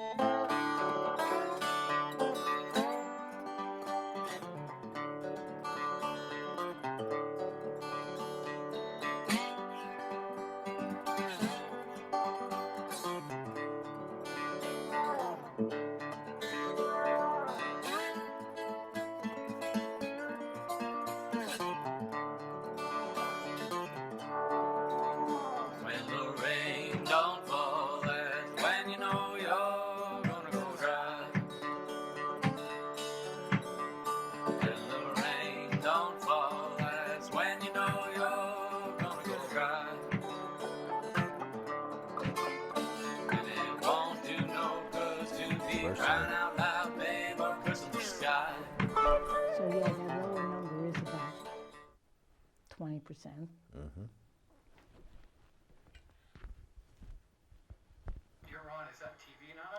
When the rain don't fall, that's when you know you're gonna go dry. When the rain don't fall, that's when you know you're gonna go dry. And it won't do no good to be crying out loud, babe, or cursing the sky. So yeah, that lower number is about 20%. You're on. Is that TV not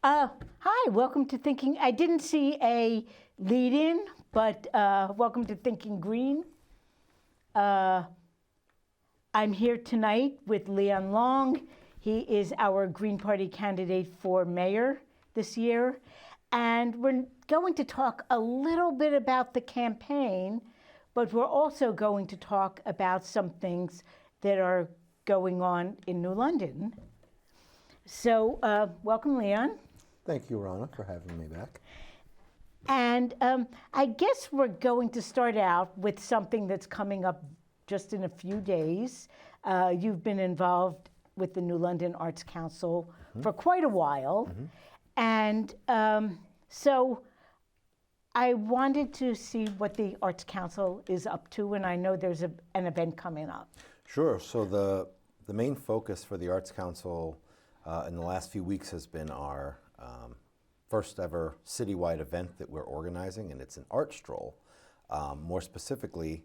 on? Hi, welcome to Thinking. I didn't see a lead-in, but welcome to Thinking Green. I'm here tonight with Leon Long. He is our Green Party candidate for mayor this year. And we're going to talk a little bit about the campaign, but we're also going to talk about some things that are going on in New London. So welcome, Leon. Thank you, Rana, for having me back. And I guess we're going to start out with something that's coming up just in a few days. You've been involved with the New London Arts Council for quite a while. And so I wanted to see what the Arts Council is up to, and I know there's an event coming up. Sure. So the main focus for the Arts Council in the last few weeks has been our first ever citywide event that we're organizing, and it's an art stroll. More specifically,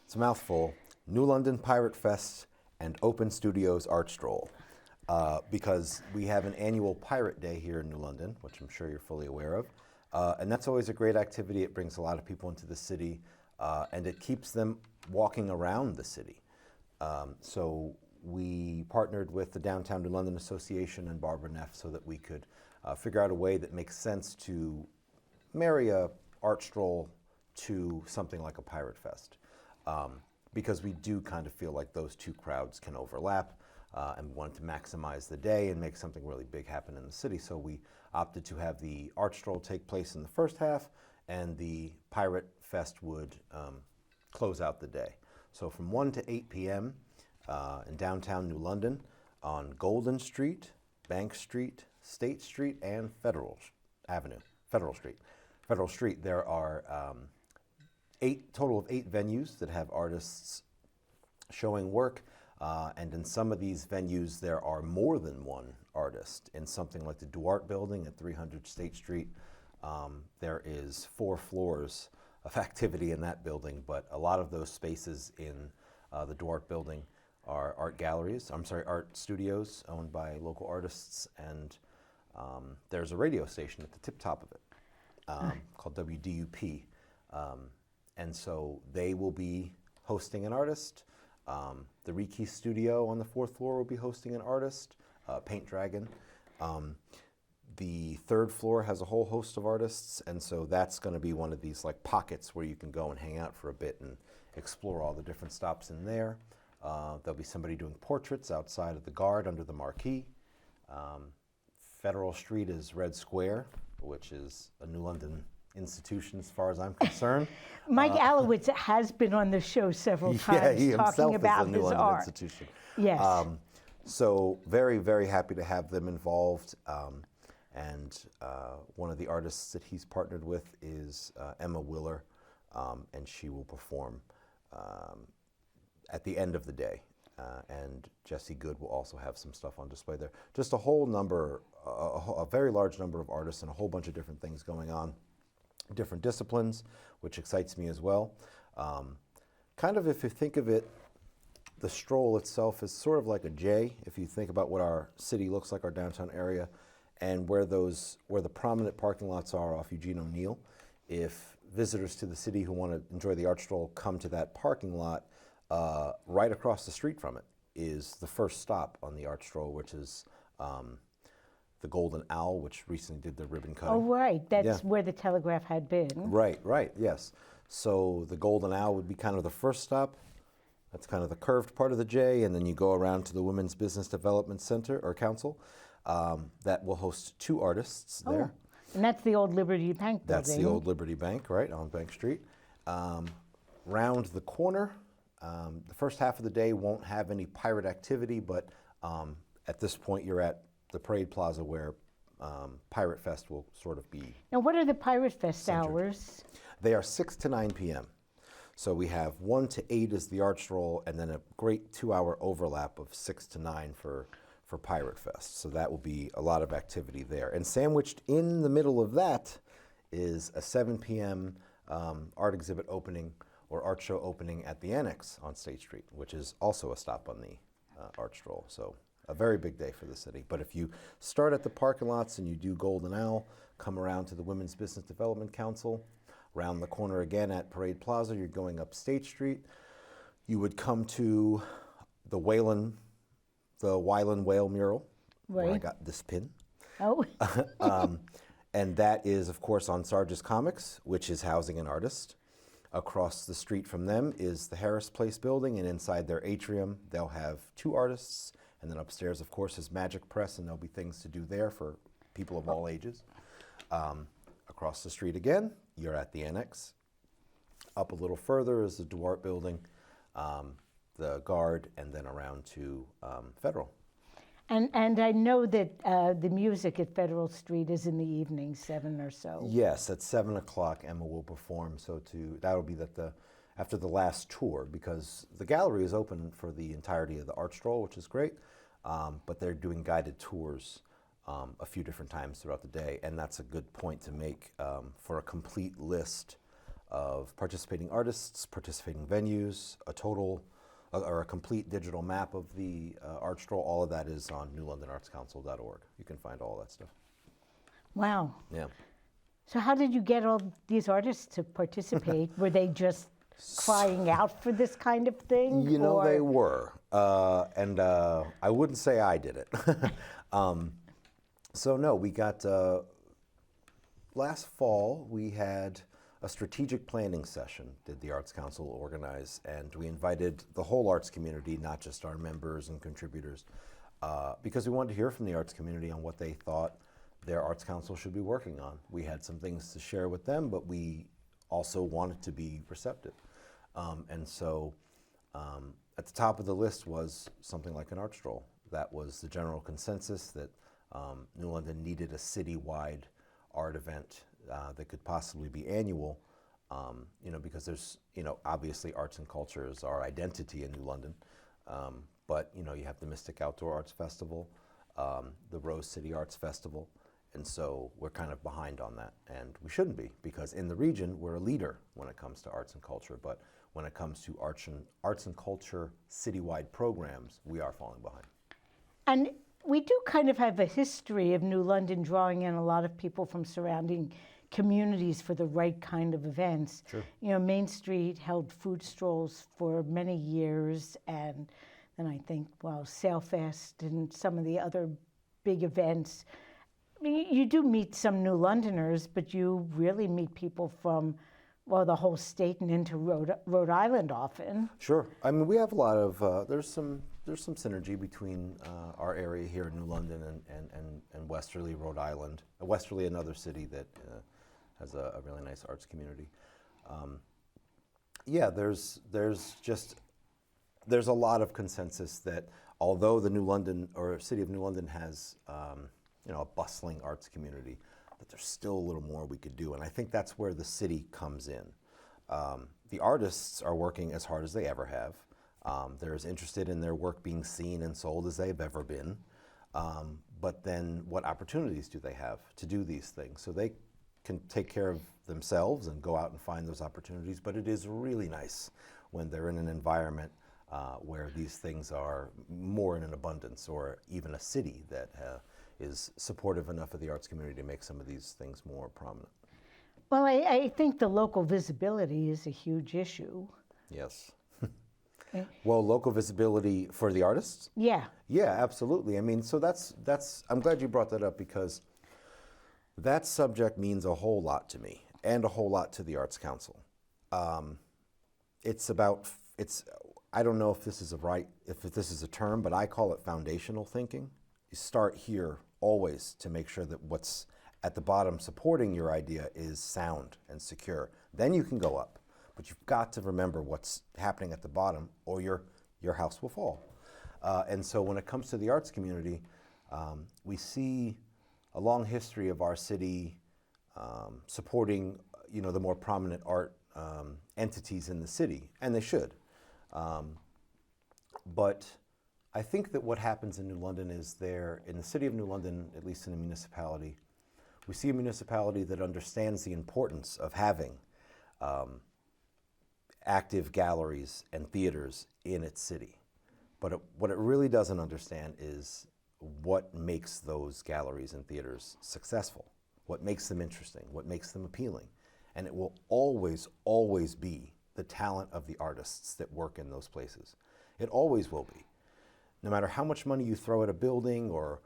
it's a mouthful, New London Pirate Fest and Open Studios Art Stroll. Because we have an annual Pirate Day here in New London, which I'm sure you're fully aware of. And that's always a great activity. It brings a lot of people into the city, and it keeps them walking around the city. So we partnered with the Downtown New London Association and Barbara Neff so that we could figure out a way that makes sense to marry a art stroll to something like a Pirate Fest. Because we do kind of feel like those two crowds can overlap, and we wanted to maximize the day and make something really big happen in the city. So we opted to have the art stroll take place in the first half, and the Pirate Fest would close out the day. So from 1 to 8 p.m. In downtown New London on Golden Street, Bank Street, State Street, and Federal Street. There are total of 8 venues that have artists showing work. And in some of these venues, there are more than one artist. In something like the Duarte Building at 300 State Street, there is 4 floors of activity in that building, but a lot of those spaces in the Duarte Building are art studios owned by local artists, and there's a radio station at the tip top of it called WDUP. And so they will be hosting an artist. The Reiki Studio on the 4th floor will be hosting an artist, Paint Dragon. The 3rd floor has a whole host of artists, and so that's going to be one of these like pockets where you can go and hang out for a bit and explore all the different stops in there. There'll be somebody doing portraits outside of the Guard under the marquee. Federal Street is Red Square, which is a New London institution as far as I'm concerned. Mike Alowitz has been on the show several times he talking about is a New his London art. institution. Yes. So very, very happy to have them involved. And one of the artists that he's partnered with is Emma Willer, and she will perform at the end of the day. And Jesse Good will also have some stuff on display there. Just a whole number, a very large number of artists and a whole bunch of different things going on, different disciplines, which excites me as well. Kind of, if you think of it, the stroll itself is sort of like a J, if you think about what our city looks like, our downtown area, and where the prominent parking lots are off Eugene O'Neill. If visitors to the city who want to enjoy the art stroll come to that parking lot, right across the street from it is the first stop on the art stroll, which is the Golden Owl, which recently did the ribbon cutting. Oh, right. That's Yeah. where the Telegraph had been. Right, yes. So the Golden Owl would be kind of the first stop. That's kind of the curved part of the J, and then you go around to the Women's Business Development Center or Council. That will host 2 artists there. And that's the old Liberty Bank building. That's the old Liberty Bank, right, on Bank Street. Round the corner, the first half of the day won't have any pirate activity, but at this point you're at the Parade Plaza where Pirate Fest will sort of be. Now, what are the Pirate Fest Centered. hours? They are 6 to 9 p.m. So we have 1 to 8 is the art stroll, and then a great 2-hour overlap of 6 to 9 for Pirate Fest. So that will be a lot of activity there. And sandwiched in the middle of that is a 7 p.m. Art exhibit opening or art show opening at the Annex on State Street, which is also a stop on the art stroll. So a very big day for the city. But if you start at the parking lots and you do Golden Owl, come around to the Women's Business Development Council, round the corner again at Parade Plaza, you're going up State Street. You would come to the Wyland Whale mural, where I Right. got this pin. Oh, And that is, of course, on Sargis Comics, which is housing an artist. Across the street from them is the Harris Place building, and inside their atrium, they'll have 2 artists. And then upstairs, of course, is Magic Press, and there'll be things to do there for people of all ages. Across the street again, you're at the Annex. Up a little further is the Duarte building, the Guard, and then around to Federal. and I know that the music at Federal Street is in the evening, 7 or so. Yes, at 7 o'clock, Emma will perform. So that'll be after the last tour, because the gallery is open for the entirety of the art stroll, which is great. But they're doing guided tours a few different times throughout the day, and that's a good point to make for a complete list of participating artists, participating venues, a complete digital map of the art stroll. All of that is on newlondonartscouncil.org. You can find all that stuff. Wow. Yeah. So how did you get all these artists to participate? Were they just crying out for this kind of thing? You know, or- they were. And I wouldn't say I did it. So, no, we got, last fall, we had a strategic planning session, did the Arts Council organize, and we invited the whole arts community, not just our members and contributors, because we wanted to hear from the arts community on what they thought their Arts Council should be working on. We had some things to share with them, but we also wanted to be receptive. And so at the top of the list was something like an art stroll. That was the general consensus that New London needed a citywide art event that could possibly be annual, because there's, obviously arts and culture is our identity in New London. But, you have the Mystic Outdoor Arts Festival, the Rose City Arts Festival. And so we're kind of behind on that, and we shouldn't be, because in the region we're a leader when it comes to arts and culture, but when it comes to arts and culture citywide programs, we are falling behind. And we do kind of have a history of New London drawing in a lot of people from surrounding communities for the right kind of events. Sure. Main Street held food strolls for many years, and then I think, Sailfest and some of the other big events. I mean, you do meet some New Londoners, but you really meet people from, the whole state and into Rhode Island often. Sure. I mean, we have a lot of, there's some synergy between our area here in New London and Westerly, Rhode Island. Westerly, another city that has a really nice arts community. There's a lot of consensus that although the New London or City of New London has a bustling arts community, that there's still a little more we could do, and I think that's where the city comes in. The artists are working as hard as they ever have. They're as interested in their work being seen and sold as they've ever been. But then what opportunities do they have to do these things? So they can take care of themselves and go out and find those opportunities, but it is really nice when they're in an environment where these things are more in an abundance, or even a city that is supportive enough of the arts community to make some of these things more prominent. Well, I think the local visibility is a huge issue. Yes. Well, local visibility for the artists? Yeah. Yeah, absolutely. I mean, so that's I'm glad you brought that up because that subject means a whole lot to me and a whole lot to the Arts Council. It's I don't know if this is if this is a term, but I call it foundational thinking. You start here always to make sure that what's at the bottom supporting your idea is sound and secure. Then you can go up, but you've got to remember what's happening at the bottom, or your house will fall. And so when it comes to the arts community, we see a long history of our city supporting, the more prominent art entities in the city, and they should. But I think that what happens in New London is in the city of New London, at least in a municipality, we see a municipality that understands the importance of having active galleries and theaters in its city. But what it really doesn't understand is what makes those galleries and theaters successful, what makes them interesting, what makes them appealing. And it will always, always be the talent of the artists that work in those places. It always will be. No matter how much money you throw at a building or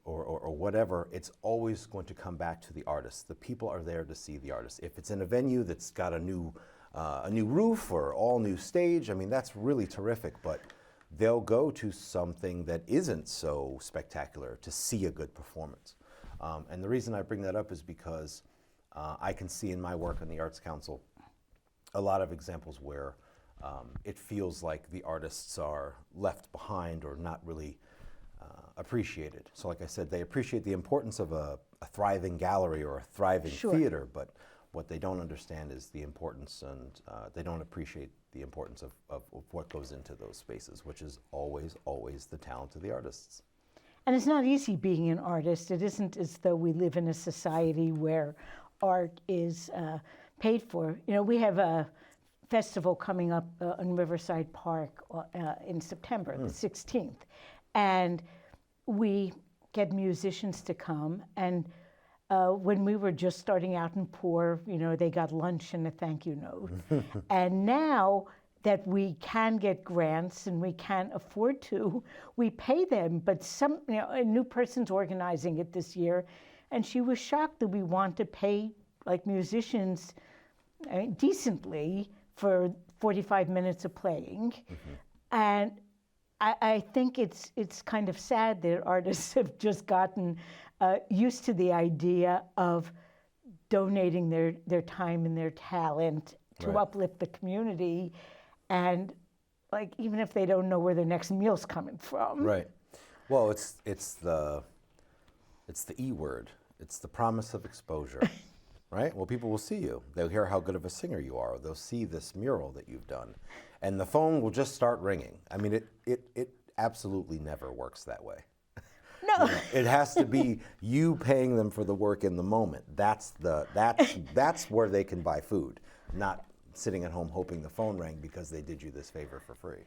whatever, it's always going to come back to the artists. The people are there to see the artists. If it's in a venue that's got a new roof or all new stage, I mean, that's really terrific, but they'll go to something that isn't so spectacular to see a good performance. And the reason I bring that up is because I can see in my work on the Arts Council a lot of examples where it feels like the artists are left behind or not really appreciated. So like I said, they appreciate the importance of a thriving gallery or a thriving theater, but what they don't understand is the importance, and they don't appreciate the importance of what goes into those spaces, which is always, always the talent of the artists. And it's not easy being an artist. It isn't as though we live in a society where art is paid for. We have a festival coming up in Riverside Park in September, the 16th. And we get musicians to come. And when we were just starting out and poor, they got lunch and a thank you note. And now that we can get grants and we can afford to, we pay them. But a new person's organizing it this year, and she was shocked that we want to pay like musicians decently for 45 minutes of playing. And I think it's kind of sad that artists have just gotten used to the idea of donating their time and their talent to uplift the community, and like even if they don't know where their next meal's coming from. Right. Well, it's the E word. It's the promise of exposure. Right? Well, people will see you. They'll hear how good of a singer you are. They'll see this mural that you've done, and the phone will just start ringing. I mean, it absolutely never works that way. No. It has to be you paying them for the work in the moment. That's where they can buy food, not sitting at home hoping the phone rang because they did you this favor for free.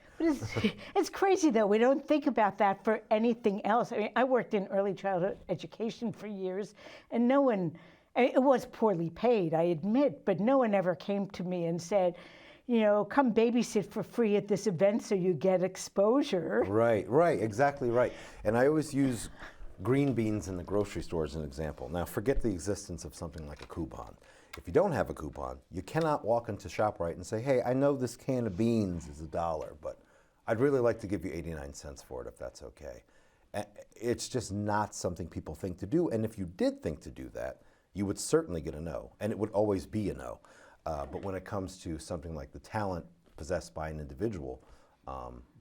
It's crazy though. We don't think about that for anything else. I mean, I worked in early childhood education for years, and no one. It was poorly paid, I admit, but no one ever came to me and said, come babysit for free at this event so you get exposure. Right, exactly right. And I always use green beans in the grocery store as an example. Now, forget the existence of something like a coupon. If you don't have a coupon, you cannot walk into ShopRite and say, hey, I know this can of beans is $1, but I'd really like to give you 89 cents for it if that's okay. It's just not something people think to do. And if you did think to do that, you would certainly get a no, and it would always be a no. But when it comes to something like the talent possessed by an individual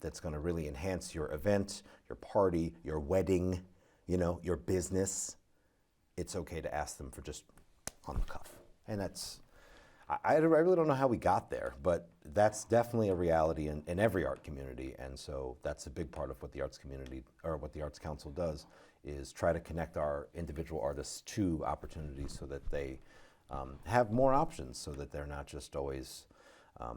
that's going to really enhance your event, your party, your wedding, your business, it's okay to ask them for just on the cuff. And I really don't know how we got there, but that's definitely a reality in every art community. And so that's a big part of what the arts community, or what the Arts Council does, is try to connect our individual artists to opportunities so that they have more options, so that they're not just always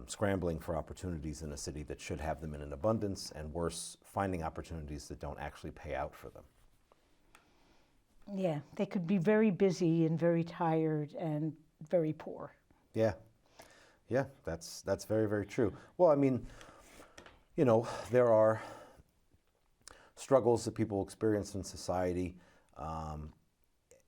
scrambling for opportunities in a city that should have them in an abundance, and worse, finding opportunities that don't actually pay out for them. Yeah, they could be very busy and very tired and very poor. Yeah, that's very, very true. Well, I mean, you know, there are struggles that people experience in society,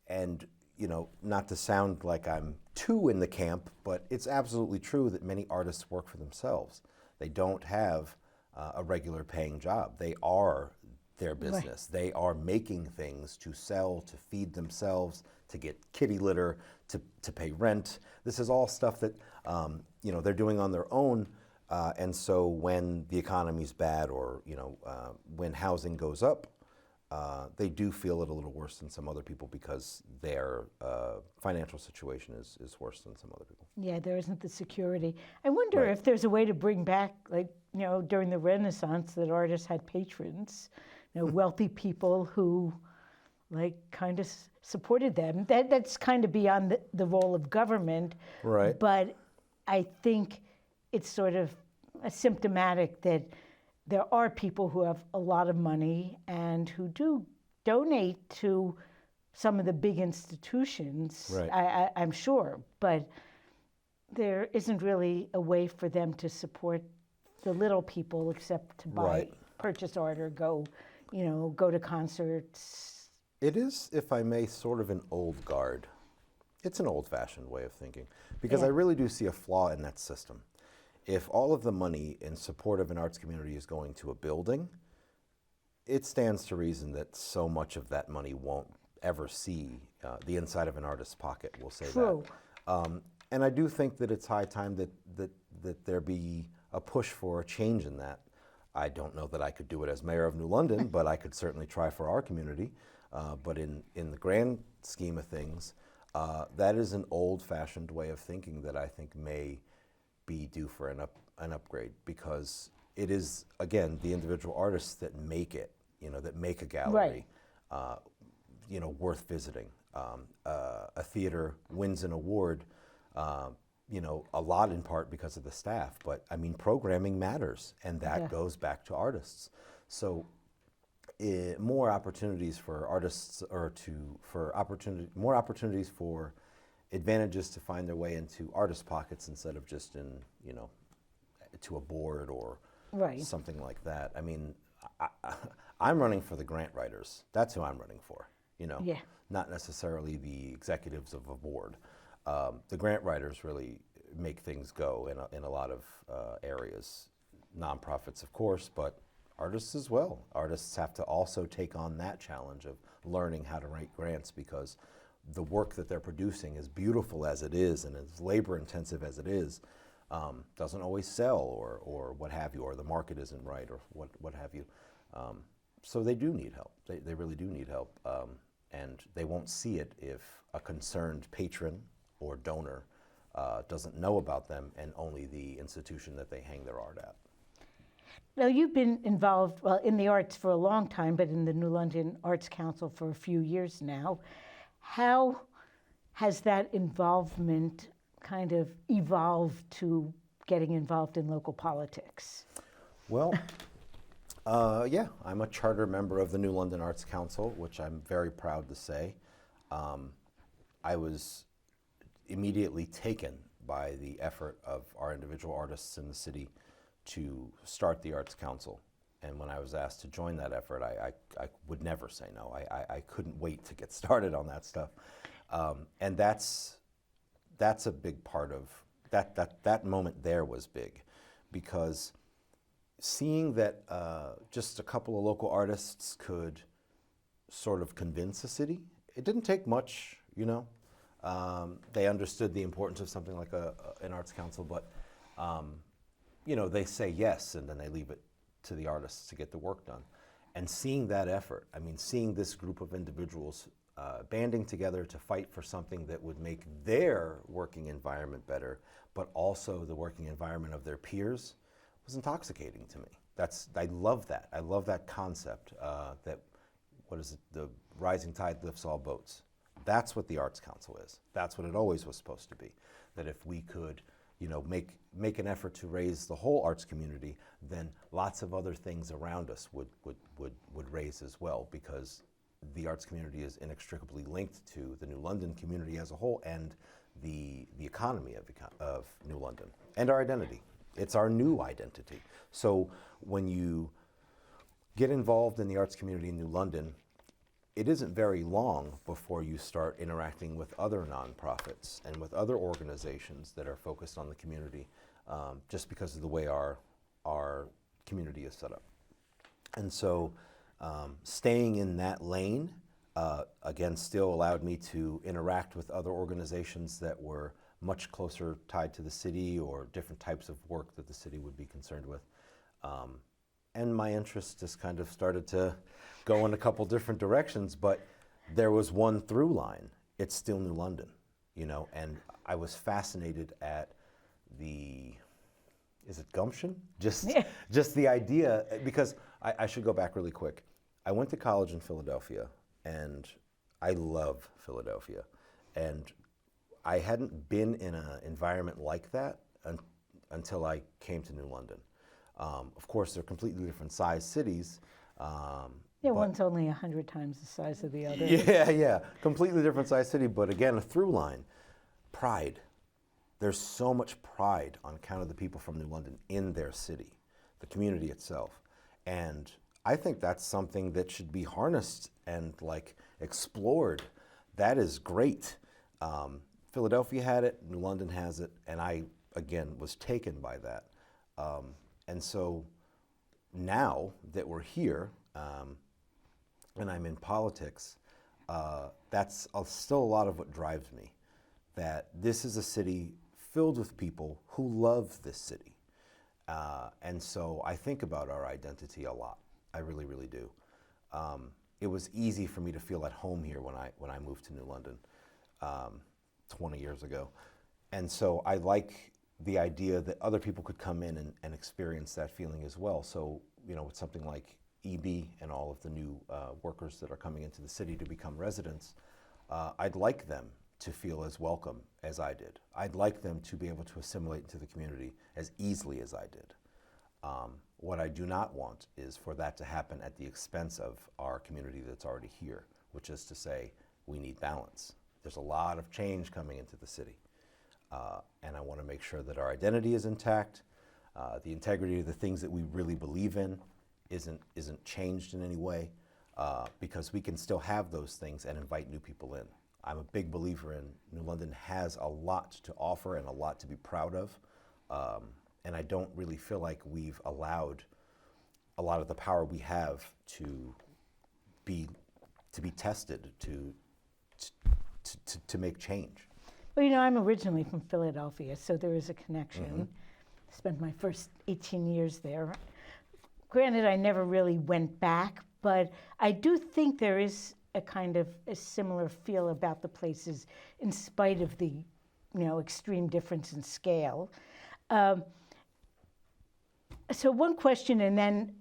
and you know, not to sound like I'm too in the camp, but it's absolutely true that many artists work for themselves. They don't have a regular paying job. They are their business. Right. They are making things to sell, to feed themselves, to get kitty litter, to pay rent. This is all stuff that you know, they're doing on their own. And so when the economy's bad, or you know, when housing goes up, they do feel it a little worse than some other people because their financial situation is worse than some other people. Yeah, there isn't the security. I wonder if there's a way to bring back, like, you know, during the Renaissance, that artists had patrons, you know, wealthy people who, like, kind of supported them. That's kind of beyond the role of government. Right. But I think it's sort of symptomatic that there are people who have a lot of money and who do donate to some of the big institutions, right. I'm sure, but there isn't really a way for them to support the little people except to buy, right. purchase art, or go, you know, go to concerts. It is, if I may, sort of an old guard. It's an old-fashioned way of thinking, because I really do see a flaw in that system. If all of the money in support of an arts community is going to a building, it stands to reason that so much of that money won't ever see the inside of an artist's pocket, we'll say True. that. And I do think that it's high time that there be a push for a change in that. I don't know that I could do it as mayor of New London, but I could certainly try for our community. But in the grand scheme of things, that is an old-fashioned way of thinking that I think may be due for an upgrade, because it is, again, the individual artists that make it, you know, that make a gallery, you know, worth visiting. A theater wins an award, you know, a lot in part because of the staff, but I mean, programming matters, and that goes back to artists. So more opportunities for artists, or more opportunities for advantages to find their way into artist pockets instead of just in, you know, to a board or something like that. I mean, I'm running for the grant writers. That's who I'm running for, you know, not necessarily the executives of a board. The grant writers really make things go in a lot of areas. Nonprofits, of course, but artists as well. Artists have to also take on that challenge of learning how to write grants, because the work that they're producing, as beautiful as it is and as labor intensive as it is, doesn't always sell, or what have you, or the market isn't right, or what have you. So they do need help. They really do need help. And they won't see it if a concerned patron or donor doesn't know about them, and only the institution that they hang their art at. Now, you've been involved, well, in the arts for a long time, but in the New London Arts Council for a few years now. How has that involvement kind of evolved to getting involved in local politics? Well, yeah, I'm a charter member of the New London Arts Council, which I'm very proud to say. I was immediately taken by the effort of our individual artists in the city to start the Arts Council. And when I was asked to join that effort, I would never say no. I couldn't wait to get started on that stuff. And that's a big part of, that moment there was big, because seeing that just a couple of local artists could sort of convince a city, it didn't take much, you know. They understood the importance of something like an Arts Council, but you know, they say yes, and then they leave it to the artists to get the work done. And seeing that effort, I mean, seeing this group of individuals banding together to fight for something that would make their working environment better, but also the working environment of their peers, was intoxicating to me. I love that. I love that concept, that, what is it, the rising tide lifts all boats. That's what the Arts Council is. That's what it always was supposed to be. That if we could, you know, make an effort to raise the whole arts community, then lots of other things around us would raise as well, because the arts community is inextricably linked to the New London community as a whole, and the economy of New London, and our identity. It's our new identity. So when you get involved in the arts community in New London, it isn't very long before you start interacting with other nonprofits and with other organizations that are focused on the community, just because of the way our community is set up. And so staying in that lane, again, still allowed me to interact with other organizations that were much closer tied to the city or different types of work that the city would be concerned with. And my interest just kind of started to go in a couple different directions, but there was one through line. It's still New London, you know, and I was fascinated at is it gumption? Just the idea, because I should go back really quick. I went to college in Philadelphia, and I love Philadelphia. And I hadn't been in an environment like that until I came to New London. Of course, they're completely different sized cities. One's only 100 times the size of the other. Yeah, completely different sized city, but again, a through line. Pride. There's so much pride on account of the people from New London in their city, the community itself. And I think that's something that should be harnessed and like explored. That is great. Philadelphia had it, New London has it, and I, again, was taken by that. And so now that we're here, and I'm in politics, that's still a lot of what drives me. That this is a city filled with people who love this city. And so I think about our identity a lot. I really, really do. It was easy for me to feel at home here when I moved to New London 20 years ago. And so I like the idea that other people could come in and experience that feeling as well. So, you know, with something like EB and all of the new workers that are coming into the city to become residents, I'd like them to feel as welcome as I did. I'd like them to be able to assimilate into the community as easily as I did. What I do not want is for that to happen at the expense of our community that's already here, which is to say we need balance. There's a lot of change coming into the city. And I want to make sure that our identity is intact, the integrity of the things that we really believe in isn't changed in any way, because we can still have those things and invite new people in. I'm a big believer in New London has a lot to offer and a lot to be proud of, and I don't really feel like we've allowed a lot of the power we have to be tested, to make change. Well, you know, I'm originally from Philadelphia, so there is a connection. Mm-hmm. Spent my first 18 years there. Granted, I never really went back, but I do think there is a kind of a similar feel about the places in spite of the, you know, extreme difference in scale. So one question, and then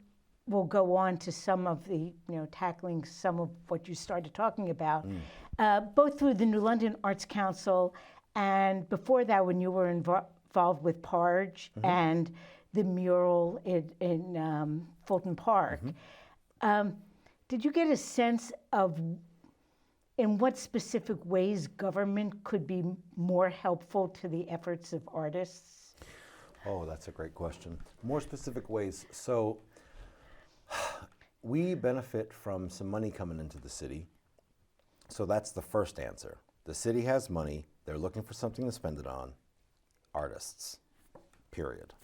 we'll go on to some of the, you know, tackling some of what you started talking about, both through the New London Arts Council and before that when you were involved with Parge and the mural in Fulton Park. Did you get a sense of in what specific ways government could be more helpful to the efforts of artists? Oh, that's a great question. More specific ways. So we benefit from some money coming into the city. So that's the first answer. The city has money. They're looking for something to spend it on. Artists, period.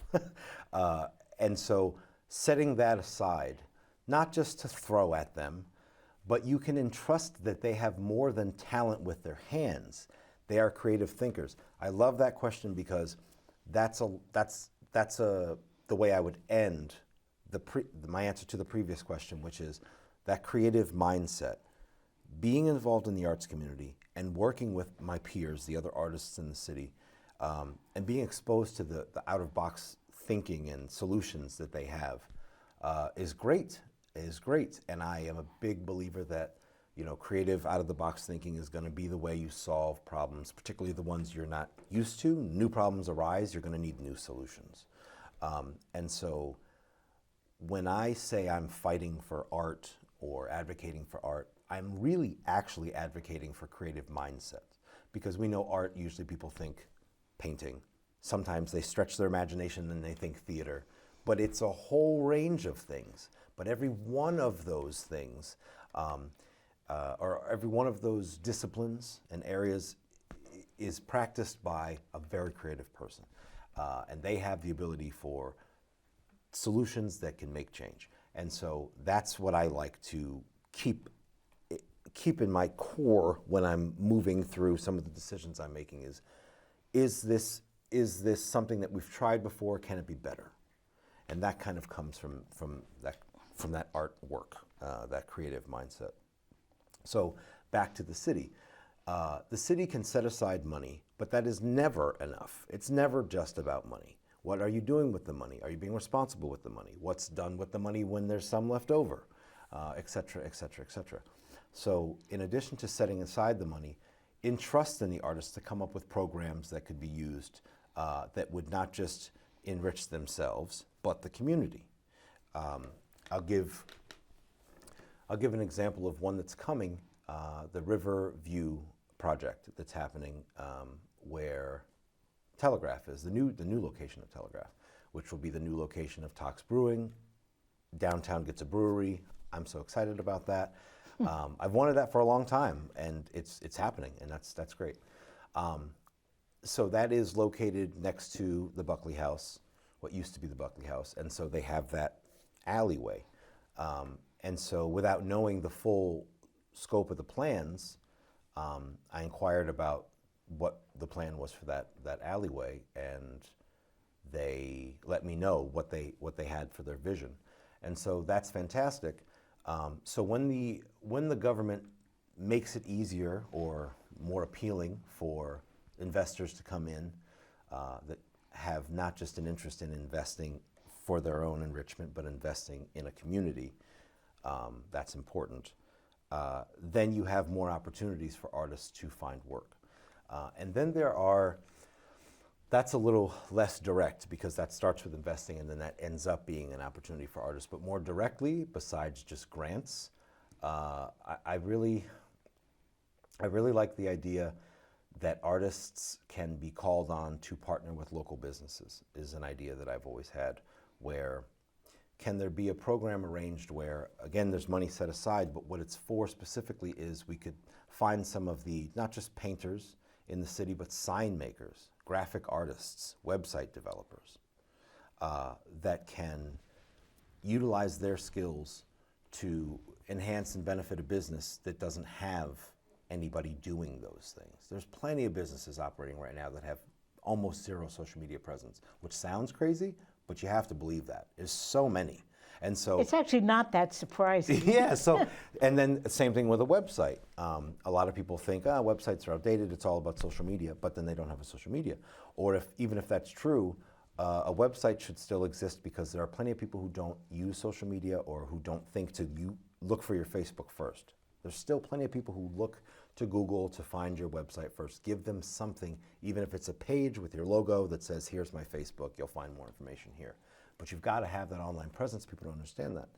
And so setting that aside, not just to throw at them, but you can entrust that they have more than talent with their hands. They are creative thinkers. I love that question because that's the way I would end my answer to the previous question, which is that creative mindset. Being involved in the arts community and working with my peers, the other artists in the city, and being exposed to the out-of-box thinking and solutions that they have is great. And I am a big believer that, you know, creative out-of-the-box thinking is going to be the way you solve problems, particularly the ones you're not used to. New problems arise, you're going to need new solutions. And so when I say I'm fighting for art or advocating for art, I'm really actually advocating for creative mindset, because we know art, usually people think painting, Sometimes they stretch their imagination and they think theater, but it's a whole range of things. But every one of those things, or every one of those disciplines and areas is practiced by a very creative person. And they have the ability for solutions that can make change. And so that's what I like to keep in my core when I'm moving through some of the decisions I'm making is this something that we've tried before? Can it be better? And that kind of comes from that art work, that creative mindset. So back to the city. The city can set aside money, but that is never enough. It's never just about money. What are you doing with the money? Are you being responsible with the money? What's done with the money when there's some left over, et cetera, et cetera, et cetera. So in addition to setting aside the money, entrust in the artists to come up with programs that could be used that would not just enrich themselves, but the community. I'll give an example of one that's coming, the Riverview project that's happening, where Telegraph is the new location of Telegraph, which will be the new location of Tox Brewing. Downtown gets a brewery. I'm so excited about that. I've wanted that for a long time, and it's happening, and that's great. So that is located next to the Buckley House, what used to be the Buckley House, and so they have that alleyway. And so without knowing the full scope of the plans, I inquired about what the plan was for that alleyway, and they let me know what they had for their vision. And so that's fantastic. So when the government makes it easier or more appealing for investors to come in that have not just an interest in investing for their own enrichment, but investing in a community, that's important. Then you have more opportunities for artists to find work. And then that's a little less direct because that starts with investing and then that ends up being an opportunity for artists. But more directly, besides just grants, I really like the idea that artists can be called on to partner with local businesses is an idea that I've always had, where can there be a program arranged where, again, there's money set aside, but what it's for specifically is we could find some of the, not just painters in the city, but sign makers, graphic artists, website developers, that can utilize their skills to enhance and benefit a business that doesn't have anybody doing those things. There's plenty of businesses operating right now that have almost zero social media presence, which sounds crazy, but you have to believe that. There's so many. And so It's actually not that surprising. yeah, so, and then same thing with a website. A lot of people think, websites are outdated, it's all about social media, but then they don't have a social media. Or even if that's true, a website should still exist because there are plenty of people who don't use social media or who don't think to look for your Facebook first. There's still plenty of people who look to Google to find your website first. Give them something, even if it's a page with your logo that says, here's my Facebook, you'll find more information here. But you've got to have that online presence. People don't understand that.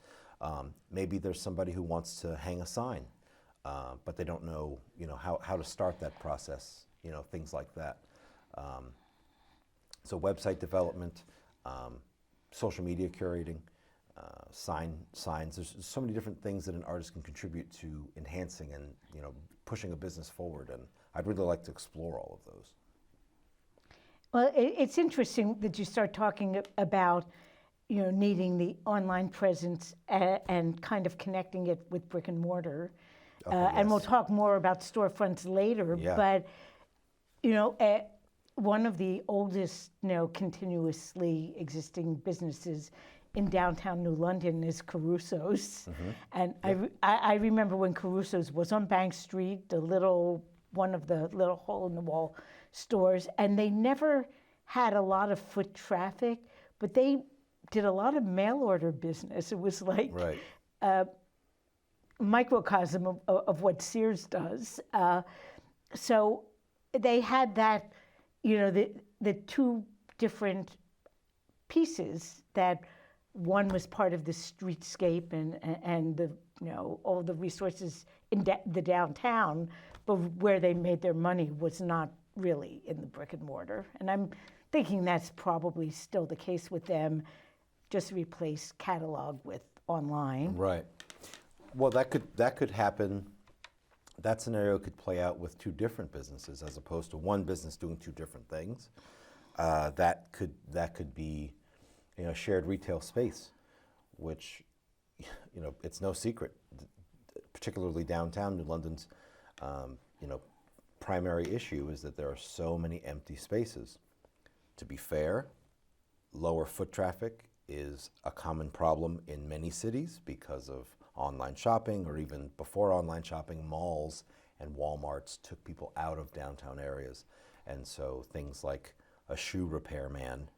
Maybe there's somebody who wants to hang a sign, but they don't know, how to start that process, things like that. So website development, social media curating, signs. There's so many different things that an artist can contribute to enhancing and pushing a business forward. And I'd really like to explore all of those. Well, it's interesting that you start talking about, needing the online presence and kind of connecting it with brick and mortar. And we'll talk more about storefronts later. Yeah. But, one of the oldest, continuously existing businesses in downtown New London is Caruso's. And I remember when Caruso's was on Bank Street, one of the little hole-in-the-wall stores, and they never had a lot of foot traffic, but they did a lot of mail order business. It was like Right. Microcosm of what Sears does. So they had that, the two different pieces, that one was part of the streetscape and the, all the resources in the downtown, but where they made their money was not really in the brick and mortar. And I'm thinking that's probably still the case with them. Just replace catalog with online. Right. Well, that could happen. That scenario could play out with two different businesses as opposed to one business doing two different things. That could be, shared retail space, which, it's no secret, particularly downtown New London's, primary issue is that there are so many empty spaces. To be fair, lower foot traffic is a common problem in many cities because of online shopping, or even before online shopping, malls and Walmarts took people out of downtown areas. And so things like a shoe repairman,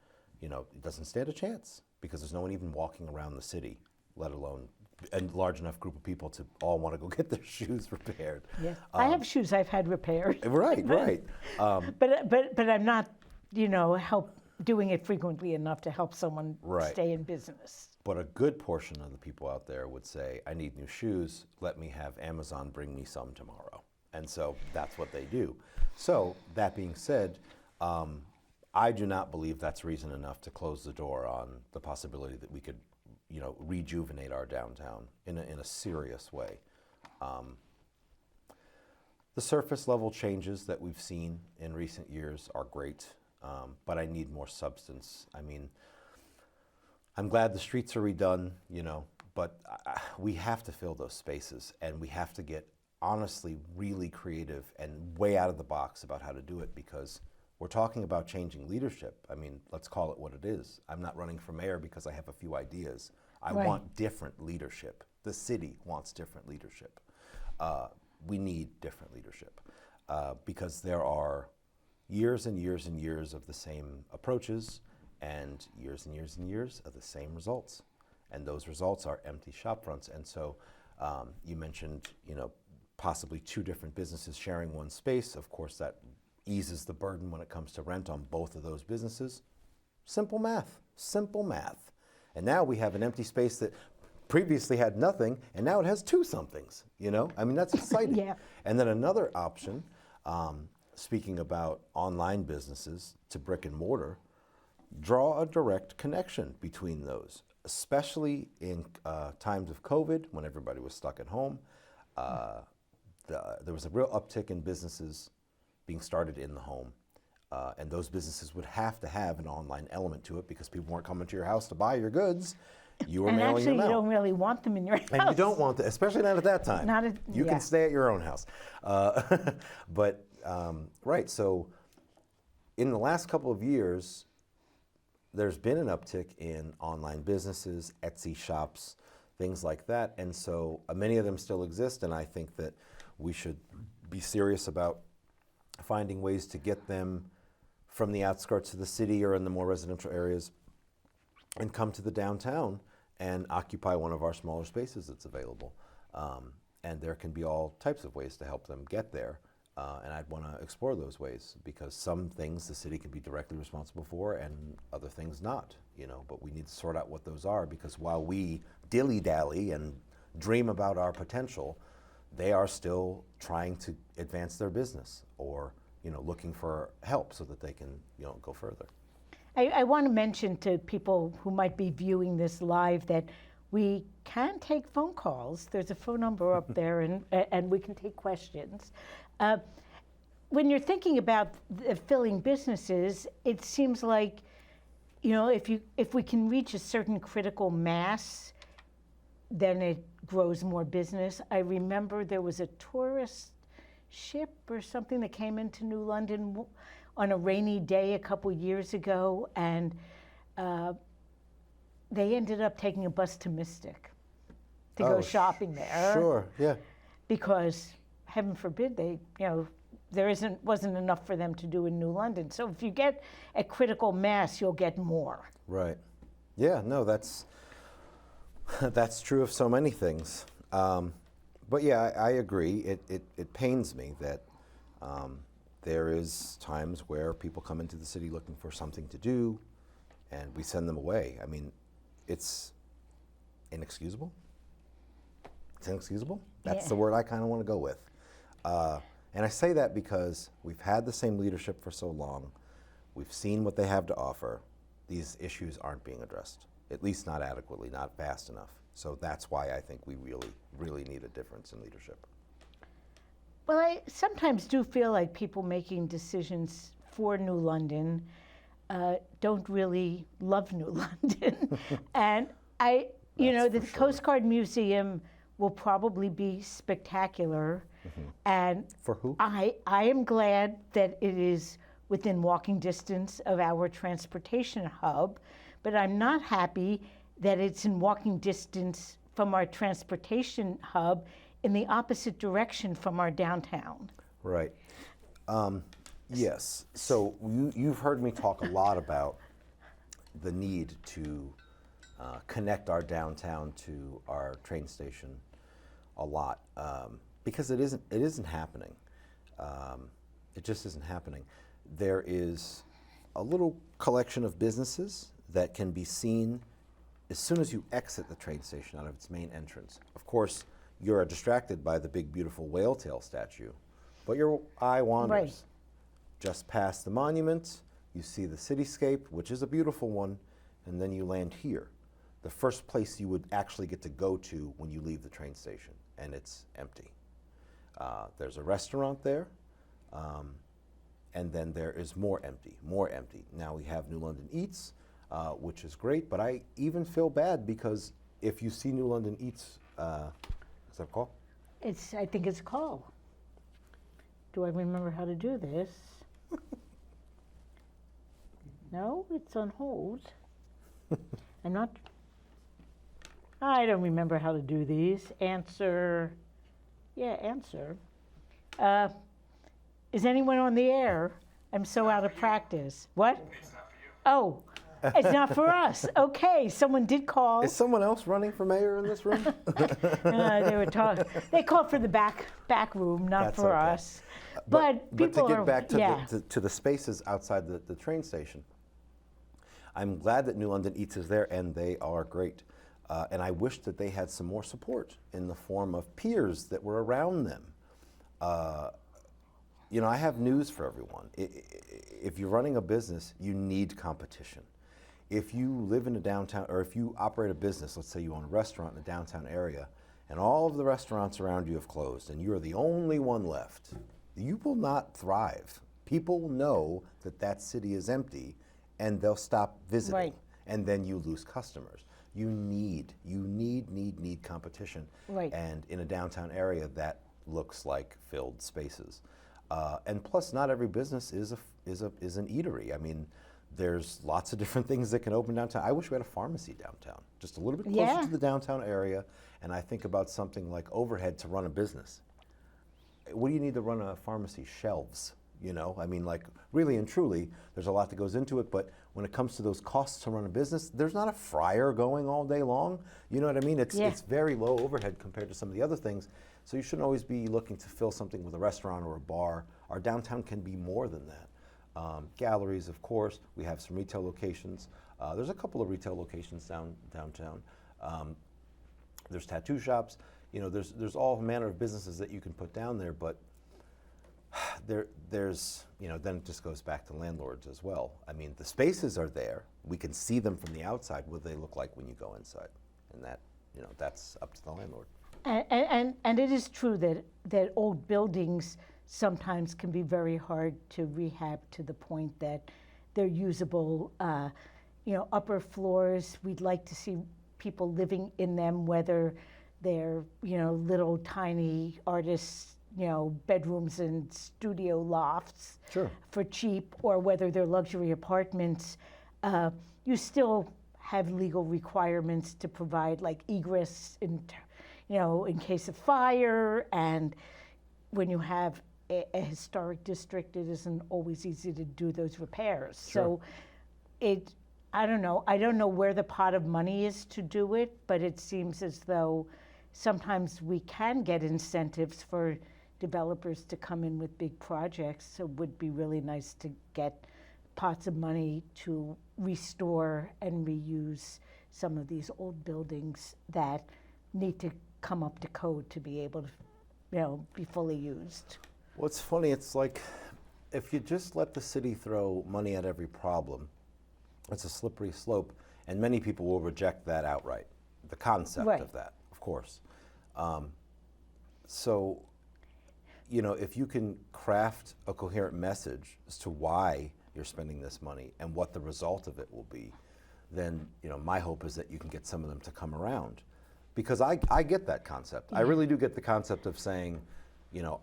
it doesn't stand a chance because there's no one even walking around the city, let alone a large enough group of people to all want to go get their shoes repaired. Yes. I have shoes I've had repaired. Right. But I'm not, doing it frequently enough to help someone Right. stay in business. But a good portion of the people out there would say, I need new shoes, let me have Amazon bring me some tomorrow. And so that's what they do. So that being said, I do not believe that's reason enough to close the door on the possibility that we could, rejuvenate our downtown in a serious way. The surface level changes that we've seen in recent years are great, but I need more substance. I mean, I'm glad the streets are redone, but we have to fill those spaces, and we have to get honestly really creative and way out of the box about how to do it, because we're talking about changing leadership. I mean, let's call it what it is. I'm not running for mayor because I have a few ideas. I Right. want different leadership. The city wants different leadership. We need different leadership because there are years and years and years of the same approaches and years and years and years of the same results. And those results are empty shop fronts. And so you mentioned, possibly two different businesses sharing one space. Of course, that eases the burden when it comes to rent on both of those businesses. Simple math. And now we have an empty space that previously had nothing, and now it has two somethings, I mean, that's exciting. Yeah. And then another option, speaking about online businesses to brick and mortar, draw a direct connection between those, especially in times of COVID when everybody was stuck at home. There was a real uptick in businesses being started in the home. And those businesses would have to have an online element to it because people weren't coming to your house to buy your goods. You were And mailing actually, them out. you don't really want them in your house. And you don't want to, especially not at that time. You yeah. can stay at your own house. Right, so in the last couple of years, there's been an uptick in online businesses, Etsy shops, things like that. And so many of them still exist, and I think that we should be serious about finding ways to get them from the outskirts of the city or in the more residential areas and come to the downtown and occupy one of our smaller spaces that's available. And there can be all types of ways to help them get there. And I'd want to explore those ways because some things the city can be directly responsible for and other things not, but we need to sort out what those are, because while we dilly-dally and dream about our potential, they are still trying to advance their business or, looking for help so that they can, go further. I want to mention to people who might be viewing this live that we can take phone calls. There's a phone number up there, and we can take questions. When you're thinking about filling businesses, it seems like, if we can reach a certain critical mass, then it grows more business. I remember there was a tourist ship or something that came into New London on a rainy day a couple years ago, and they ended up taking a bus to Mystic to go shopping there. Sure, yeah. Because, heaven forbid, wasn't enough for them to do in New London. So if you get a critical mass, you'll get more. Right. Yeah, no, that's true of so many things. But yeah, I agree. It pains me that there is times where people come into the city looking for something to do, and we send them away. I mean, it's inexcusable. It's inexcusable. That's the word I kind of want to go with. And I say that because we've had the same leadership for so long. We've seen what they have to offer. These issues aren't being addressed, at least not adequately, not fast enough. So that's why I think we really, really need a difference in leadership. Well, I sometimes do feel like people making decisions for New London don't really love New London. And the That's for sure. Coast Guard Museum will probably be spectacular. And For who? I am glad that it is within walking distance of our transportation hub, but I'm not happy that it's in walking distance from our transportation hub in the opposite direction from our downtown. Right. Yes. So you've heard me talk a lot about the need to connect our downtown to our train station a lot, because it isn't happening. It just isn't happening. There is a little collection of businesses that can be seen as soon as you exit the train station out of its main entrance. Of course, you're distracted by the big, beautiful whale tail statue, but your eye wanders. Right. Just past the monument, you see the cityscape, which is a beautiful one, and then you land here, the first place you would actually get to go to when you leave the train station, and it's empty. There's a restaurant there, and then there is more empty. Now we have New London Eats, which is great, but I even feel bad because if you see New London Eats, is that called? I think it's a call. Do I remember how to do this? No, it's on hold. I don't remember how to do these. Answer. Yeah, answer. Is anyone on the air? I'm so out of practice. What? Oh, it's not for us. Okay, someone did call. Is someone else running for mayor in this room? They were talking. They called for the back room, not That's for okay. us. But people to get are. back to, yeah. to the spaces outside the train station, I'm glad that New London Eats is there, and they are great. And I wish that they had some more support in the form of peers that were around them. I have news for everyone. If you're running a business, you need competition. If you live in a downtown, or if you operate a business, let's say you own a restaurant in the downtown area, and all of the restaurants around you have closed, and you're the only one left, you will not thrive. People know that that city is empty, and they'll stop visiting, Right. and then you lose customers. You need competition. Right. And in a downtown area, that looks like filled spaces. And plus, not every business is an eatery. I mean, there's lots of different things that can open downtown. I wish we had a pharmacy downtown, just a little bit closer Yeah. to the downtown area. And I think about something like overhead to run a business. What do you need to run a pharmacy? Shelves. I mean, like, really and truly, there's a lot that goes into it, but when it comes to those costs to run a business, there's not a fryer going all day long. You know what I mean? It's very low overhead compared to some of the other things. So you shouldn't always be looking to fill something with a restaurant or a bar. Our downtown can be more than that. Galleries, of course. We have some retail locations. There's a couple of retail locations downtown. There's tattoo shops. There's all manner of businesses that you can put down there, but there's then it just goes back to landlords as well. I mean, the spaces are there. We can see them from the outside. What they look like when you go inside, and that's up to the landlord. And it is true that old buildings sometimes can be very hard to rehab to the point that they're usable. Upper floors, we'd like to see people living in them, whether they're little tiny artists, bedrooms and studio lofts for cheap, or whether they're luxury apartments. You still have legal requirements to provide like egress in case of fire, and when you have a historic district, it isn't always easy to do those repairs. So I don't know where the pot of money is to do it, but it seems as though sometimes we can get incentives for developers to come in with big projects. So it would be really nice to get pots of money to restore and reuse some of these old buildings that need to come up to code to be able to be fully used. Well, it's funny. It's like if you just let the city throw money at every problem, it's a slippery slope, and many people will reject that outright, the concept Right. of that, of course. So, if you can craft a coherent message as to why you're spending this money and what the result of it will be, then, my hope is that you can get some of them to come around. Because I get that concept. I really do get the concept of saying,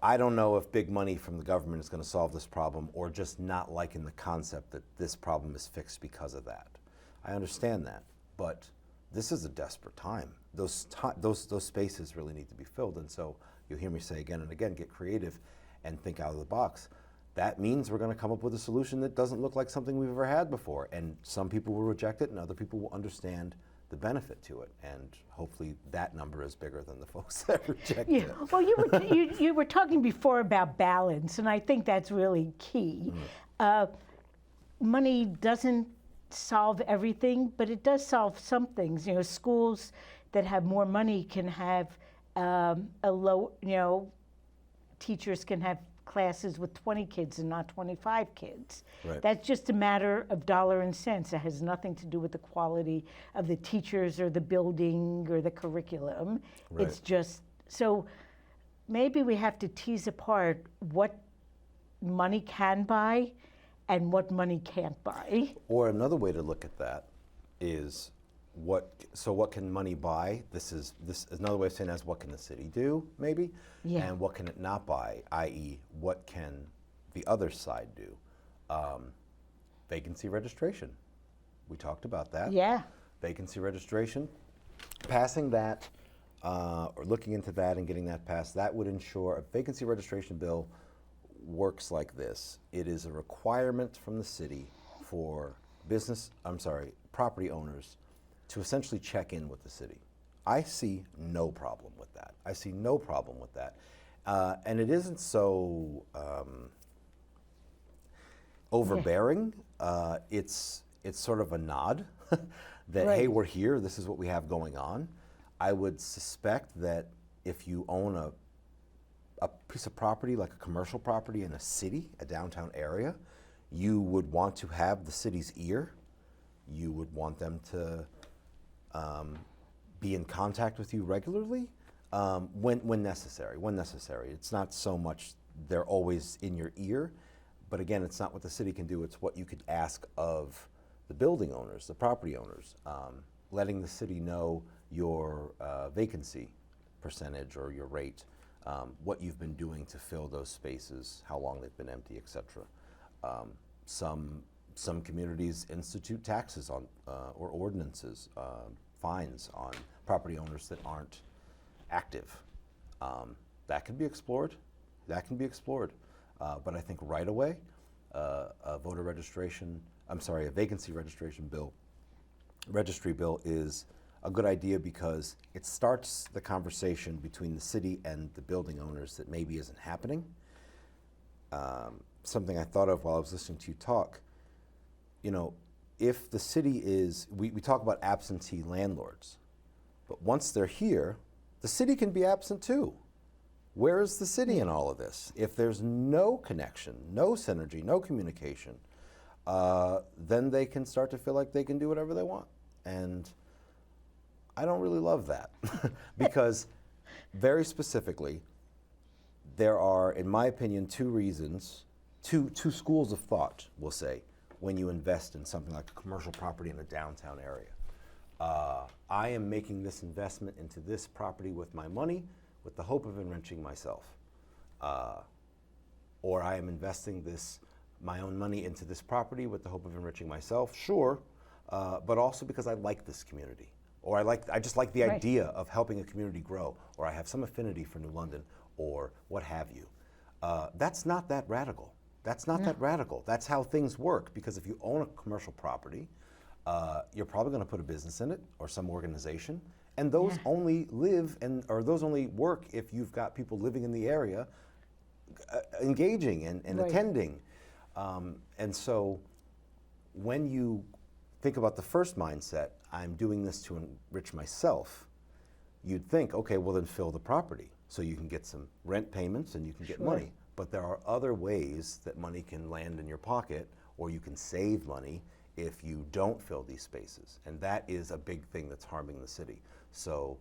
I don't know if big money from the government is going to solve this problem, or just not liking the concept that this problem is fixed because of that. I understand that, but this is a desperate time. Those spaces really need to be filled, and so you'll hear me say again and again, get creative and think out of the box. That means we're going to come up with a solution that doesn't look like something we've ever had before, and some people will reject it and other people will understand the benefit to it, and hopefully that number is bigger than the folks that reject Yeah. it. Well, you were talking before about balance, and I think that's really key. Money doesn't solve everything, but it does solve some things. Schools that have more money can have teachers can have classes with 20 kids and not 25 kids. Right. That's just a matter of dollar and cents. It has nothing to do with the quality of the teachers or the building or the curriculum. Right. It's just, so maybe we have to tease apart what money can buy and what money can't buy. Or another way to look at that is what can money buy? This is another way of saying as what can the city do, maybe? Yeah. And what can it not buy, i.e. what can the other side do? Vacancy registration. We talked about that. Yeah. Vacancy registration. Passing that, or looking into that and getting that passed, that would ensure a vacancy registration bill works like this. It is a requirement from the city for property owners to essentially check in with the city. I see no problem with that. I see no problem with that. And it isn't so overbearing. It's sort of a nod that, Right. hey, we're here, this is what we have going on. I would suspect that if you own a piece of property, like a commercial property in a city, a downtown area, you would want to have the city's ear. You would want them to be in contact with you regularly when necessary. When necessary, it's not so much they're always in your ear, but again, it's not what the city can do. It's what you could ask of the building owners, the property owners, letting the city know your vacancy percentage or your rate, what you've been doing to fill those spaces, how long they've been empty, etc. Some communities institute taxes on or ordinances, fines on property owners that aren't active. That can be explored. That can be explored. But I think right away, a vacancy registration bill, registry bill is a good idea because it starts the conversation between the city and the building owners that maybe isn't happening. Something I thought of while I was listening to you talk, if the city we talk about absentee landlords, but once they're here, the city can be absent too. Where is the city in all of this? If there's no connection, no synergy, no communication, then they can start to feel like they can do whatever they want. And I don't really love that because very specifically, there are, in my opinion, two schools of thought, we'll say, when you invest in something like a commercial property in a downtown area. I am making this investment into this property with my money with the hope of enriching myself. Or I am investing my own money into this property with the hope of enriching myself, sure, but also because I like this community. Or I just like the Right. idea of helping a community grow, or I have some affinity for New London, or what have you. That's not that radical. That's not that radical. That's how things work, because if you own a commercial property, you're probably going to put a business in it or some organization, and those only those only work if you've got people living in the area engaging and Right. attending. And so when you think about the first mindset, I'm doing this to enrich myself, you'd think, okay, well then fill the property so you can get some rent payments and you can get money. But there are other ways that money can land in your pocket, or you can save money if you don't fill these spaces. And that is a big thing that's harming the city. So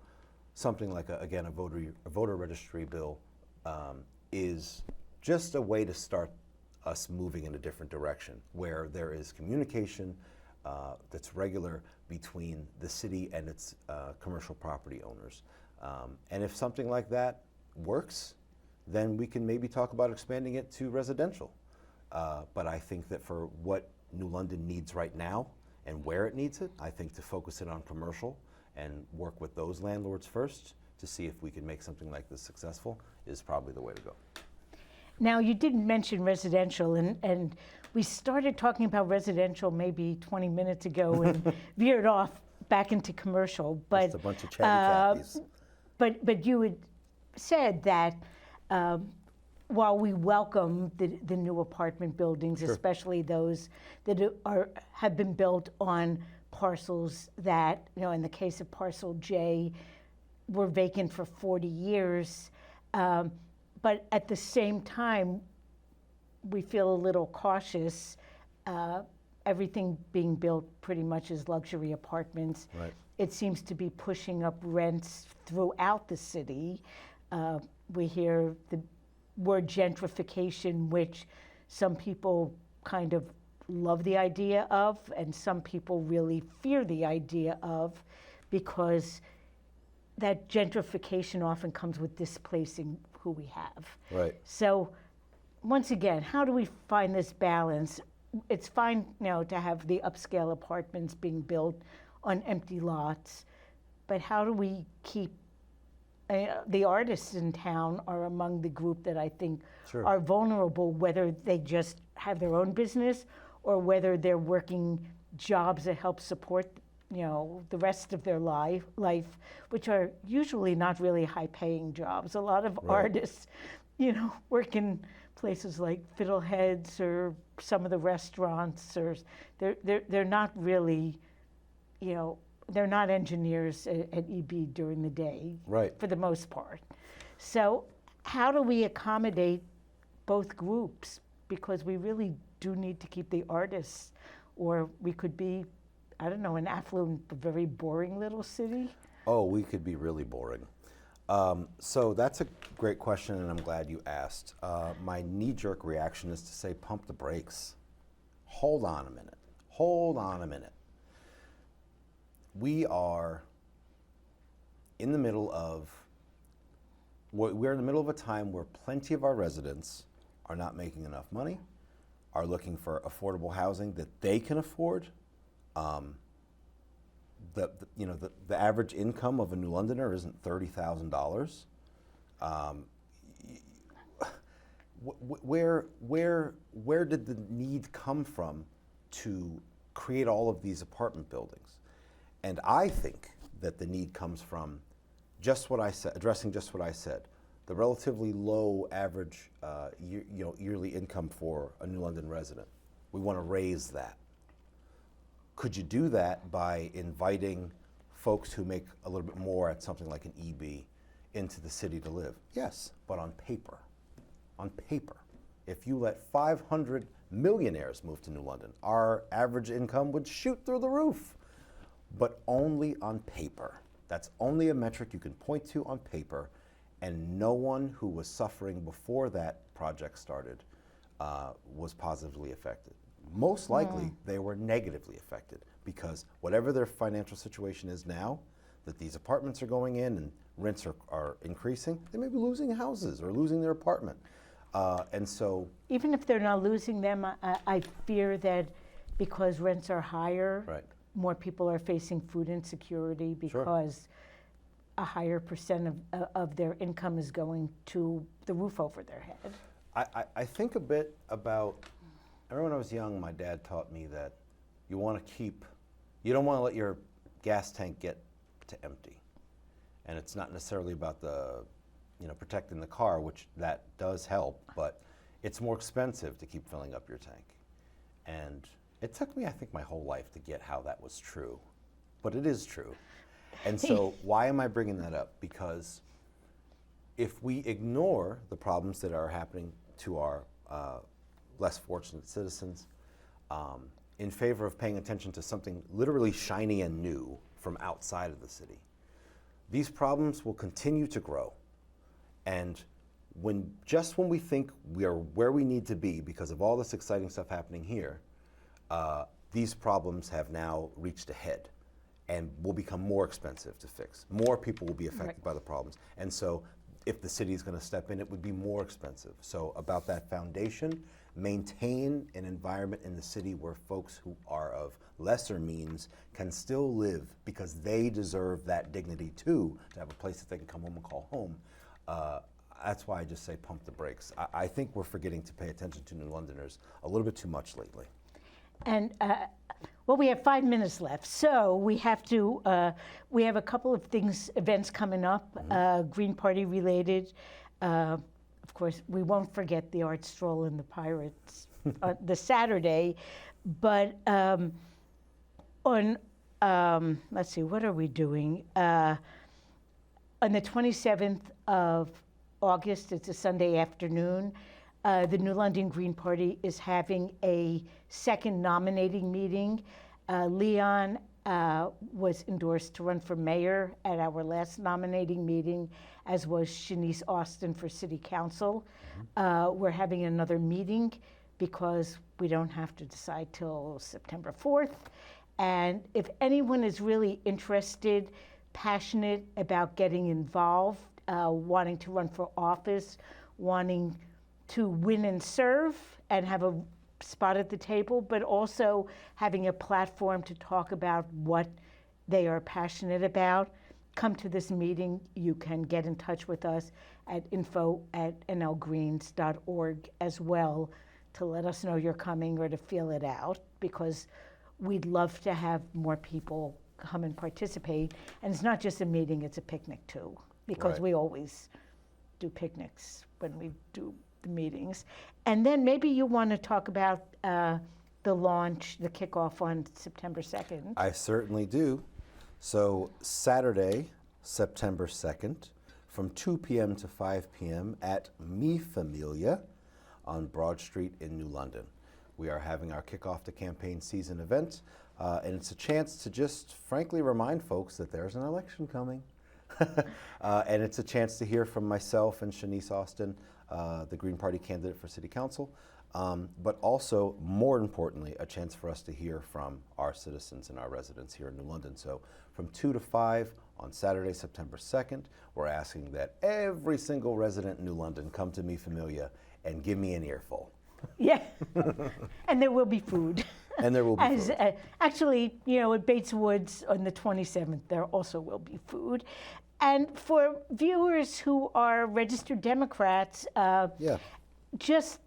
something like, a voter registry bill is just a way to start us moving in a different direction, where there is communication that's regular between the city and its commercial property owners. And if something like that works, then we can maybe talk about expanding it to residential. But I think that for what New London needs right now and where it needs it, I think to focus it on commercial and work with those landlords first to see if we can make something like this successful is probably the way to go. Now, you didn't mention residential, and we started talking about residential maybe 20 minutes ago and veered off back into commercial. But Just a bunch of chatty Cathys. But you had said that while we welcome the new apartment buildings, especially those that have been built on parcels that, in the case of Parcel J, were vacant for 40 years. But at the same time, we feel a little cautious. Everything being built pretty much as luxury apartments. Right. It seems to be pushing up rents throughout the city. We hear the word gentrification, which some people kind of love the idea of, and some people really fear the idea of, because that gentrification often comes with displacing who we have. Right. So, once again, how do we find this balance? It's fine now to have the upscale apartments being built on empty lots, but how do we keep the artists in town are among the group that I think Sure. are vulnerable, whether they just have their own business or whether they're working jobs that help support the rest of their life, which are usually not really high-paying jobs. A lot of artists, work in places like Fiddleheads or some of the restaurants, or they're not really, they're not engineers at EB during the day, Right. for the most part. So how do we accommodate both groups? Because we really do need to keep the artists, or we could be, I don't know, an affluent but very boring little city. Oh, we could be really boring. So that's a great question, and I'm glad you asked. My knee-jerk reaction is to say, pump the brakes. Hold on a minute. Hold on a minute. We are in the middle of, we're in the middle of a time where plenty of our residents are not making enough money, are looking for affordable housing that they can afford. The average income of a New Londoner isn't $30,000. Where did the need come from to create all of these apartment buildings? And I think that the need comes from just what I said, addressing just what I said, the relatively low average yearly income for a New London resident. We want to raise that. Could you do that by inviting folks who make a little bit more at something like an EB into the city to live? Yes, but on paper. On paper. If you let 500 millionaires move to New London, our average income would shoot through the roof, but only on paper. That's only a metric you can point to on paper, and no one who was suffering before that project started was positively affected. Most likely, they were negatively affected, because whatever their financial situation is now, that these apartments are going in and rents are increasing, they may be losing houses or losing their apartment. And so, Even if they're not losing them, I fear that because rents are higher, right. more people are facing food insecurity because a higher percent of their income is going to the roof over their head. I think a bit about, I remember when I was young, my dad taught me that you don't want to let your gas tank get to empty. And it's not necessarily about protecting the car, which that does help, but it's more expensive to keep filling up your tank. And it took me, I think, my whole life to get how that was true, but it is true. And so why am I bringing that up? Because if we ignore the problems that are happening to our less fortunate citizens, in favor of paying attention to something literally shiny and new from outside of the city. These problems will continue to grow, and when we think we are where we need to be because of all this exciting stuff happening here, these problems have now reached a head and will become more expensive to fix. More people will be affected by the problems. And so if the city is going to step in, it would be more expensive. So about that foundation, maintain an environment in the city where folks who are of lesser means can still live, because they deserve that dignity too, to have a place that they can come home and call home. That's why I just say pump the brakes. I think we're forgetting to pay attention to New Londoners a little bit too much lately. And well, we have 5 minutes left, so we have a couple of events coming up, Green Party related. Of course, we won't forget the art stroll and the Pirates the Saturday, but on let's see, what are we doing? On the 27th of August, it's a Sunday afternoon. The New London Green Party is having a second nominating meeting. Leon was endorsed to run for mayor at our last nominating meeting, as was Shanice Austin for city council. We're having another meeting because we don't have to decide till September 4th. And if anyone is really interested, passionate about getting involved, wanting to run for office, wanting to win and serve and have a spot at the table, but also having a platform to talk about what they are passionate about, come to this meeting. You can get in touch with us at info@nlgreens.org as well to let us know you're coming or to feel it out, because we'd love to have more people come and participate. And it's not just a meeting, it's a picnic too, because Right. we always do picnics when we do the meetings. And then maybe you want to talk about the launch, the kickoff on September 2nd. I certainly do. So Saturday, September 2nd, from 2 p.m. to 5 p.m. at Mi Familia on Broad Street in New London. We are having our kickoff to campaign season event, and it's a chance to just frankly remind folks that there's an election coming. And it's a chance to hear from myself and Shanice Austin, the Green Party candidate for City Council, but also, more importantly, a chance for us to hear from our citizens and our residents here in New London. So from 2 to 5 on Saturday, September 2nd, we're asking that every single resident in New London come to Mi Familia and give me an earful. Yeah, and there will be food. And there will be food. Actually, at Bates Woods on the 27th, there also will be food. And for viewers who are registered Democrats, just,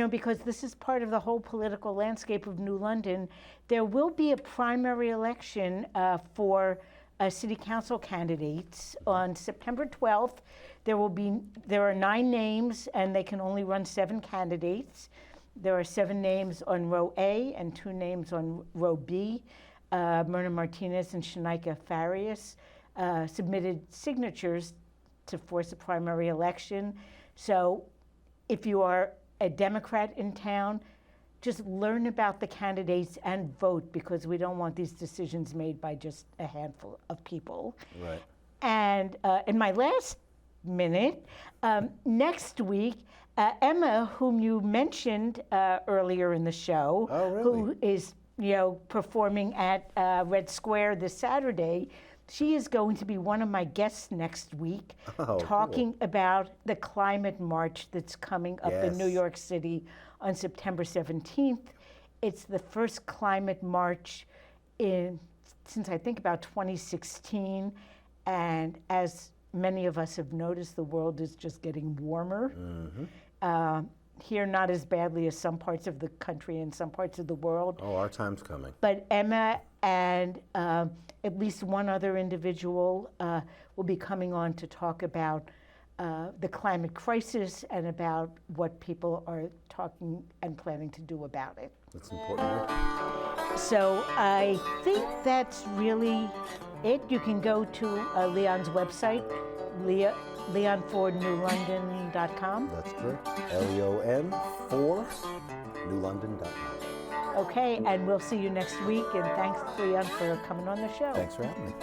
because this is part of the whole political landscape of New London, there will be a primary election for city council candidates on September 12th. There are 9 names, and they can only run 7 candidates. There are 7 names on row A and 2 names on row B. Myrna Martinez and Shanika Farias submitted signatures to force a primary election. So if you are a Democrat in town, just learn about the candidates and vote, because we don't want these decisions made by just a handful of people. Right. And in my last minute, next week, Emma, whom you mentioned earlier in the show, Oh, really? who is performing at Red Square this Saturday, she is going to be one of my guests next week, talking about the climate march that's coming up in New Yes. York City on September 17th. It's the first climate march since I think about 2016, and as many of us have noticed, the world is just getting warmer. Here, not as badly as some parts of the country and some parts of the world. Oh, our time's coming. But Emma and at least one other individual will be coming on to talk about the climate crisis and about what people are talking and planning to do about it. That's important work. So I think that's really it. You can go to Leon's website, LeonFordNewLondon.com. That's correct. Leon for newlondon.com. Okay, and we'll see you next week. And thanks, Leon, for coming on the show. Thanks for having me.